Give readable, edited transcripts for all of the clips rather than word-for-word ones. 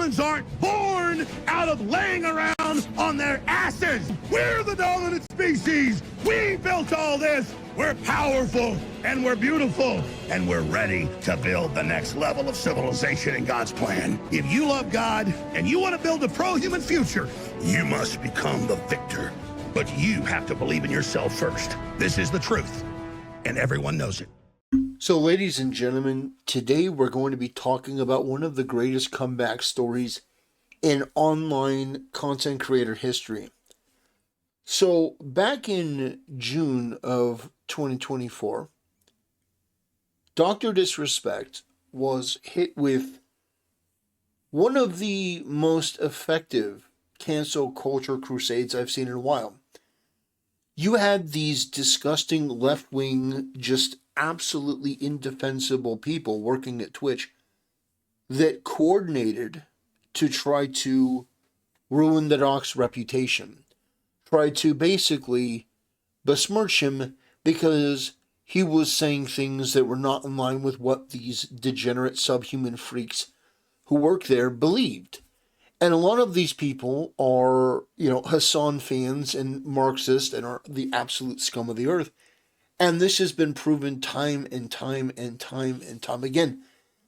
humans aren't born out of laying around on their asses. We're the dominant species. We built all this. We're powerful, and we're beautiful, and we're ready to build the next level of civilization in God's plan. If you love God and you want to build a pro-human future, you must become the victor. But you have to believe in yourself first. This is the truth, and everyone knows it. So, ladies and gentlemen, today we're going to be talking about one of the greatest comeback stories in online content creator history. So, back in June of 2024, Dr. Disrespect was hit with one of the most effective cancel culture crusades I've seen in a while. You had these disgusting left-wing, just absolutely indefensible people working at Twitch that coordinated to try to ruin the doc's reputation, try to basically besmirch him because he was saying things that were not in line with what these degenerate subhuman freaks who work there believed. And a lot of these people are, Hassan fans and Marxists and are the absolute scum of the earth. And this has been proven time and time and time and time again.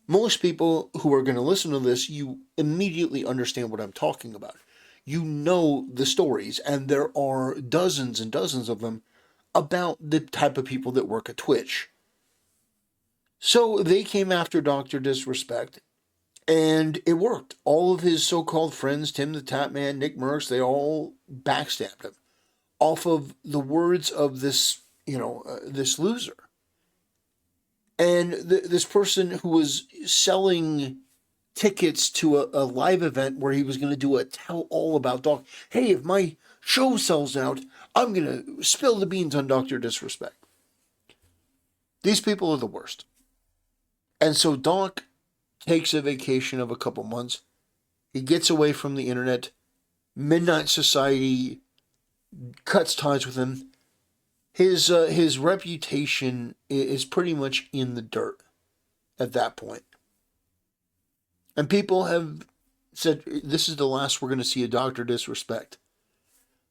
Most people who are going to listen to this, you immediately understand what I'm talking about. You know the stories, and there are dozens and dozens of them about the type of people that work at Twitch. So they came after Dr. Disrespect, and it worked. All of his so-called friends, Tim the Tatman, Nick Merckx, they all backstabbed him off of the words of this, this loser. And this person who was selling tickets to a live event where he was going to do a tell-all about Doc. Hey, if my show sells out, I'm going to spill the beans on Dr. Disrespect. These people are the worst. And so Doc takes a vacation of a couple months. He gets away from the internet. Midnight Society cuts ties with him. His reputation is pretty much in the dirt at that point. And people have said, this is the last we're going to see a Dr. Disrespect.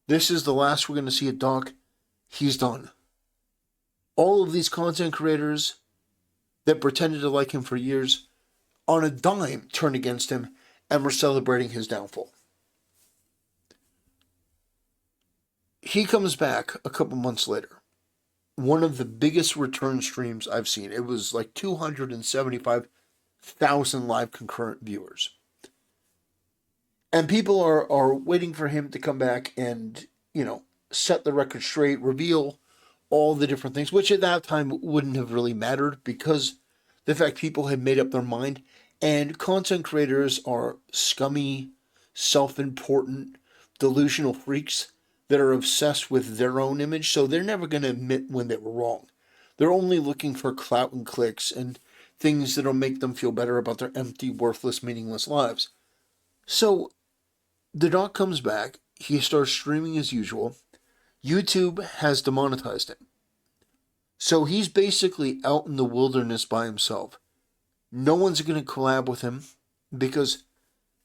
This is the last we're going to see a Doc. He's done. All of these content creators that pretended to like him for years, on a dime, turned against him, and were celebrating his downfall. He comes back a couple months later. One of the biggest return streams I've seen. It was like 275,000 live concurrent viewers. And people are waiting for him to come back and, set the record straight, reveal all the different things, which at that time wouldn't have really mattered because the fact people had made up their mind. And content creators are scummy, self-important, delusional freaks that are obsessed with their own image, so they're never going to admit when they were wrong. They're only looking for clout and clicks and things that'll make them feel better about their empty, worthless, meaningless lives. So the Doc comes back. He starts streaming as usual. YouTube has demonetized him. So he's basically out in the wilderness by himself. No one's going to collab with him because,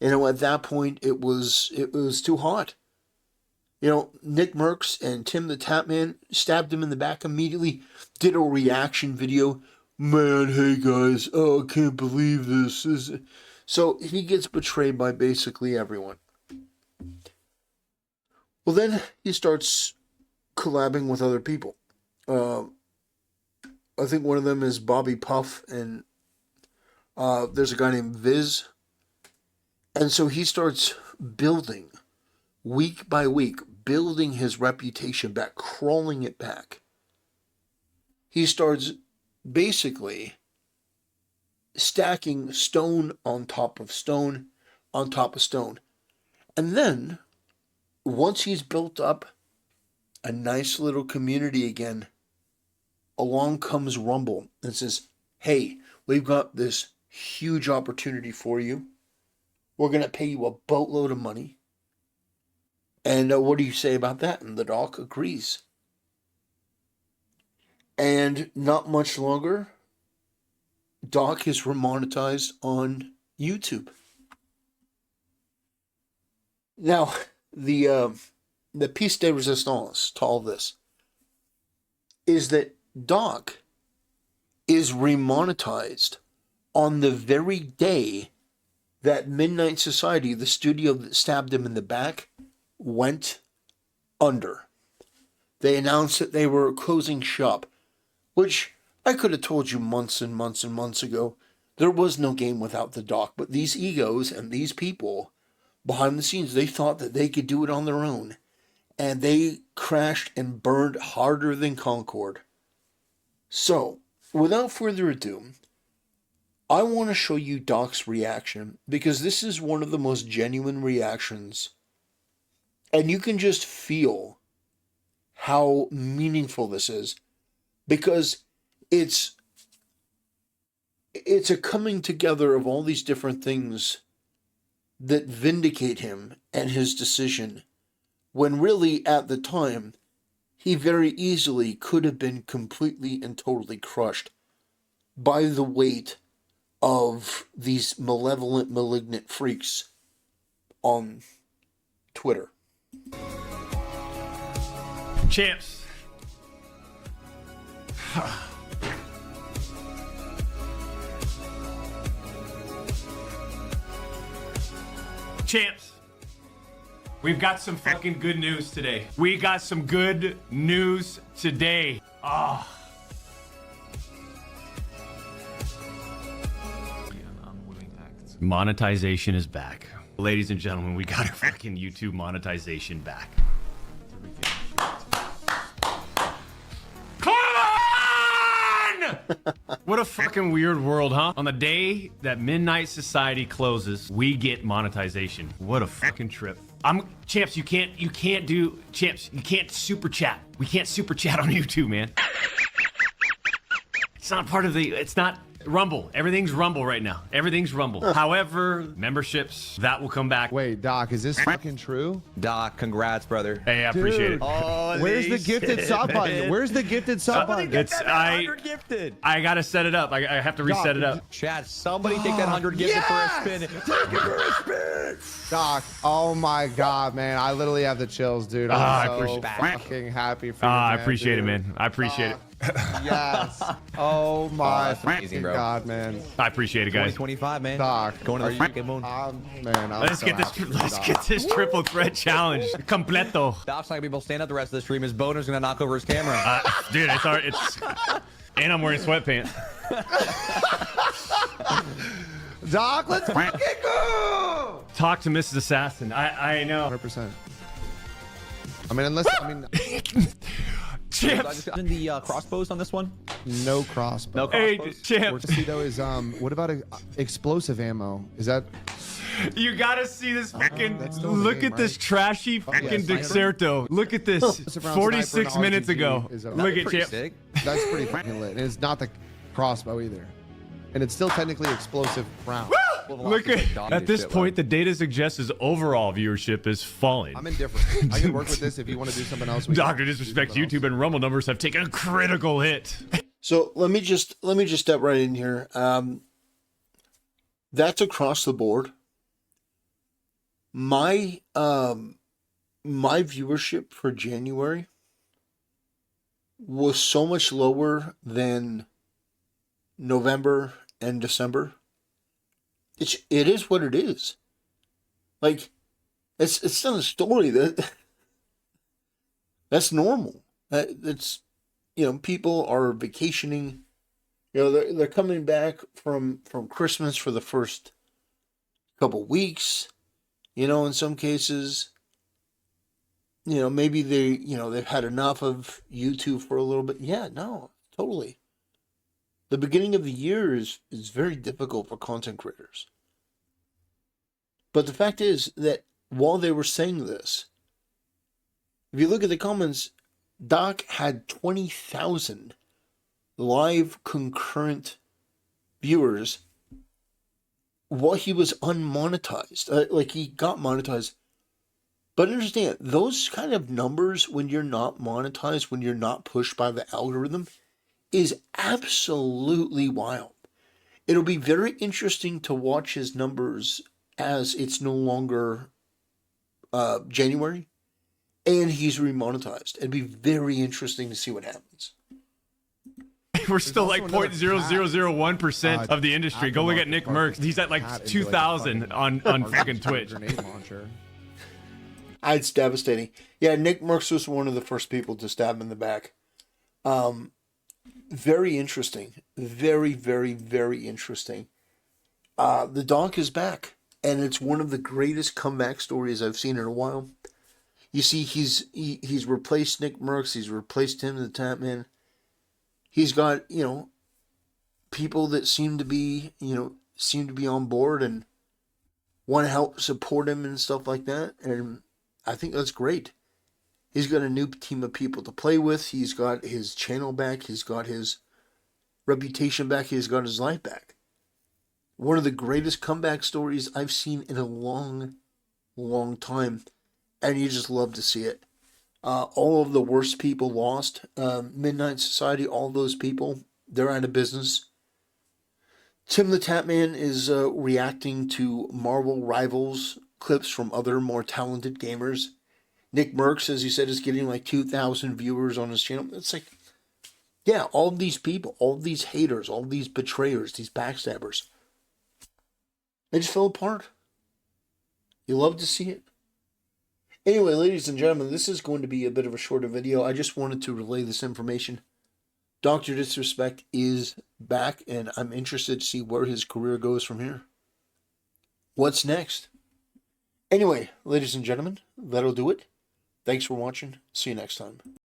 at that point, it was too hot. Nick Merckx and Tim the Tatman stabbed him in the back immediately, did a reaction video. Man, hey guys, I can't believe this. So he gets betrayed by basically everyone. Well, then he starts collabing with other people. I think one of them is Bobby Puff, and there's a guy named Viz. And so he starts building, week by week, building his reputation back, crawling it back. He starts basically stacking stone on top of stone on top of stone. And then, once he's built up a nice little community again, along comes Rumble and says, hey, we've got this huge opportunity for you. We're going to pay you a boatload of money. And what do you say about that? And the Doc agrees. And not much longer, Doc is remonetized on YouTube. Now, the piece de resistance to all this is that Doc is remonetized on the very day that Midnight Society, the studio that stabbed him in the back, went under. They announced that they were closing shop, which I could have told you months and months and months ago. There was no game without the Doc, but these egos and these people behind the scenes, they thought that they could do it on their own. And they crashed and burned harder than Concorde. So, without further ado, I want to show you Doc's reaction, because this is one of the most genuine reactions. And you can just feel how meaningful this is, because it's a coming together of all these different things that vindicate him and his decision, when really at the time he very easily could have been completely and totally crushed by the weight of these malevolent, malignant freaks on Twitter. Champs. Champs. We've got some fucking good news today. We got some good news today. Ah. Monetization is back. Ladies and gentlemen, we got our fucking YouTube monetization back. Come on! What a fucking weird world, huh? On the day that Midnight Society closes, we get monetization. What a fucking trip. Champs, you can't super chat. We can't super chat on YouTube, man. It's not part of it's not Rumble. Everything's Rumble right now. Everything's Rumble. However, memberships, that will come back. Wait, Doc, is this fucking true? Doc, congrats, brother. Hey, I appreciate it. Oh, where's the gifted sub button? Where's the gifted sub button? Gifted. I gotta set it up. I have to reset it up. Chat, somebody take that 100 gifted for a spin. Take it for a spin. Doc, oh my God, man. I literally have the chills, dude. I'm so fucking happy for you, I man, appreciate dude. it, man. I appreciate it. Yes. Oh my amazing, bro. God, man. I appreciate it, guys. 2025, man. Doc, Going to the fucking moon. man, Let's get this triple threat challenge completo. Doc's not gonna be able to stand up the rest of the stream. His boner's gonna knock over his camera. Dude, it's and I'm wearing sweatpants. Doc, let's fucking go. Talk to Mrs. Assassin. I know. 100%. I mean, Champs. In the crossbows on this one? no crossbow. No Hey, crossbows? champs. See though is what about explosive ammo? Is that You gotta see this fucking. that's still in the Look game, at this right? trashy fucking sniper? Dexerto. Look at this. Explosive round 46 sniper and minutes RPG ago. is a- Look at Pretty champ. sick. that's pretty fucking lit? And it's not the crossbow either, and it's still technically explosive round. Look at this point, the data suggests his overall viewership is falling. I'm indifferent. I can work with this if you want to do something else. Dr. Disrespect, YouTube and Rumble numbers have taken a critical hit. So let me just step right in here. That's across the board. My viewership for January was so much lower than November and December. It is what it is. Like, it's not a story that's normal. It's, people are vacationing. They're coming back from Christmas for the first couple weeks. In some cases, maybe they've had enough of YouTube for a little bit. Yeah, no, totally. The beginning of the year is very difficult for content creators. But the fact is that while they were saying this, if you look at the comments, Doc had 20,000 live concurrent viewers while he was unmonetized. Like, he got monetized. But understand, those kind of numbers, when you're not monetized, when you're not pushed by the algorithm, is absolutely wild. It'll be very interesting to watch his numbers as it's no longer January, and he's remonetized. It'd be very interesting to see what happens. We're still like also another 0.0001% of the industry. Go look at Nick Merckx. He's at like Cat into, 2,000 on fucking Twitch. Grenade launcher. It's devastating. Yeah, Nick Merckx was one of the first people to stab him in the back. Very interesting. Very, very, very interesting. The Donk is back, and it's one of the greatest comeback stories I've seen in a while. You see, he's replaced Nick Merckx. He's replaced Tim the Tatman. He's got, people that seem to be on board and want to help support him and stuff like that. And I think that's great. He's got a new team of people to play with. He's got his channel back. He's got his reputation back. He's got his life back. One of the greatest comeback stories I've seen in a long, long time. And you just love to see it. All of the worst people lost. Midnight Society, all those people, they're out of business. Tim the Tatman is reacting to Marvel Rivals clips from other more talented gamers. Nick Merckx, as he said, is getting like 2,000 viewers on his channel. It's like, yeah, all these people, all these haters, all these betrayers, these backstabbers, they just fell apart. You love to see it. Anyway, ladies and gentlemen, this is going to be a bit of a shorter video. I just wanted to relay this information. Dr. Disrespect is back, and I'm interested to see where his career goes from here. What's next? Anyway, ladies and gentlemen, that'll do it. Thanks for watching. See you next time.